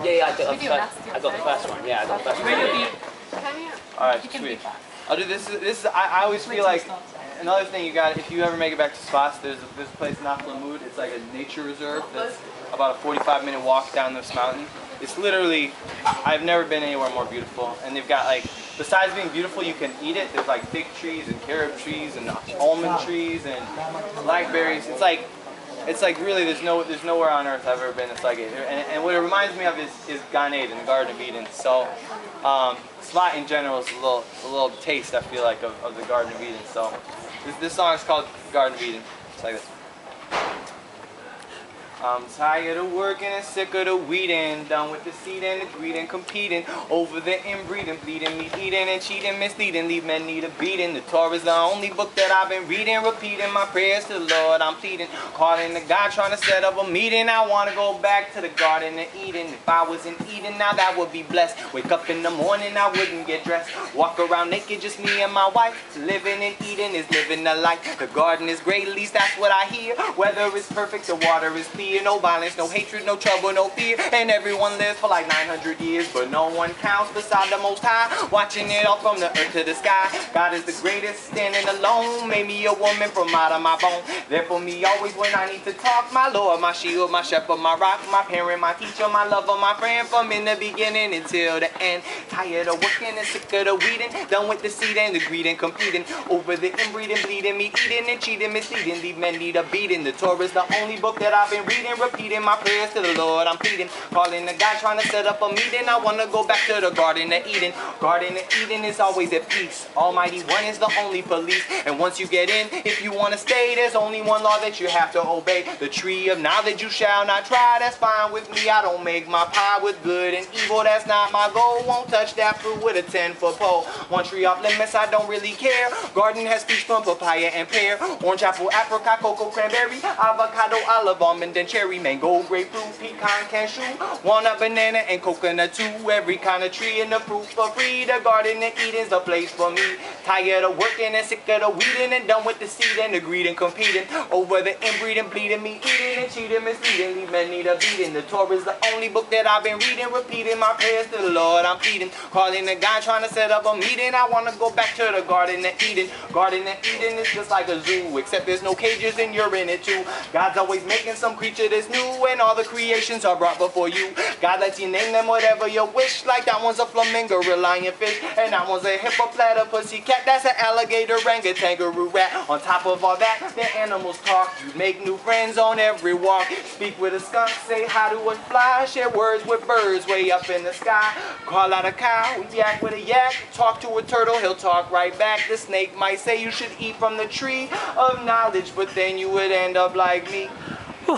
Yeah, I got the first one. Yeah, I got the first one. Alright, sweet. I'll do this. I always feel like another thing you got. If you ever make it back to Tzfat, there's a place in Aflamud. It's like a nature reserve. That's about a 45-minute walk down this mountain. It's literally, I've never been anywhere more beautiful. And they've got like, besides being beautiful, you can eat it. There's like fig trees and carob trees and almond trees and blackberries. It's like really there's nowhere on earth I've ever been that's like it. And what it reminds me of is Gan Eden, the Garden of Eden. So Tzfat in general is a little taste, I feel like, of the Garden of Eden. So this song is called Garden of Eden. It's like this. I'm tired of working and sick of the weeding, done with the seed and the greed and competing over the inbreeding, bleeding, me eating and cheating, misleading, leave men need a beating. The Torah is the only book that I've been reading, repeating my prayers to the Lord. I'm pleading, calling the God, trying to set up a meeting. I want to go back to the Garden of Eden. If I was in Eden, now that would be blessed. Wake up in the morning, I wouldn't get dressed. Walk around naked, just me and my wife. Living in Eden is living a life. The garden is great, at least that's what I hear. Weather is perfect, the water is clear. No violence, no hatred, no trouble, no fear. And everyone lives for like 900 years, but no one counts beside the Most High. Watching it all from the earth to the sky. God is the greatest, standing alone. Made me a woman from out of my bone. There for me always when I need to talk. My Lord, my shield, my shepherd, my rock, my parent, my teacher, my lover, my friend. From in the beginning until the end. Tired of working and sick of the weeding. Done with the seed and the greed and competing over the inbreeding, bleeding, me eating and cheating, misleading. These men need a beating. The Torah is the only book that I've been reading, repeating my prayers to the Lord. I'm pleading, calling the guy, trying to set up a meeting. I want to go back to the Garden of Eden. Garden of Eden is always at peace. Almighty One is the only police. And once you get in, if you want to stay, there's only one law that you have to obey. The tree of knowledge you shall not try. That's fine with me. I don't make my pie with good and evil. That's not my goal. Won't touch that fruit with a 10-foot pole. One tree off limits, I don't really care. Garden has peach, plum, papaya, and pear. Orange, apple, apricot, cocoa, cranberry, avocado, olive, almond, and cherry, mango, grapefruit, pecan, cashew, walnut, banana, and coconut too. Every kind of tree and the fruit for free. The Garden of Eden's the place for me. Tired of working and sick of the weeding and done with the seed and the greed and competing over the inbreeding, bleeding, me eating and cheating, misleading. These men need a beating. The Torah is the only book that I've been reading, repeating my prayers to the Lord. I'm pleading, calling the guy, trying to set up a meeting. I want to go back to the Garden of Eden. Garden of Eden is just like a zoo, except there's no cages and you're in it too. God's always making some creature that's new, and all the creations are brought before you. God lets you name them whatever you wish. Like that one's a flamingo, a lionfish, and that one's a hippopotamus, cat. That's an alligator, orangutan, kangaroo, rat. On top of all that, the animals talk. You make new friends on every walk. Speak with a skunk, say hi to a fly. Share words with birds way up in the sky. Call out a cow, yak with a yak. Talk to a turtle, he'll talk right back. The snake might say you should eat from the tree of knowledge, but then you would end up like me.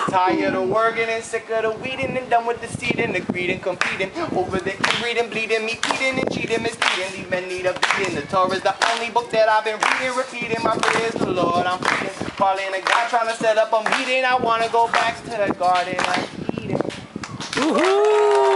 Tired of working and sick of the weeding and done with the seed and the greed and competing over the inbreeding, bleeding, me eating and cheating, misleading. These men need a beating. The Torah is the only book that I've been reading, repeating my prayers to the Lord. I'm pleading, calling a guy, trying to set up a meeting. I want to go back to the Garden of Eden. Woohoo!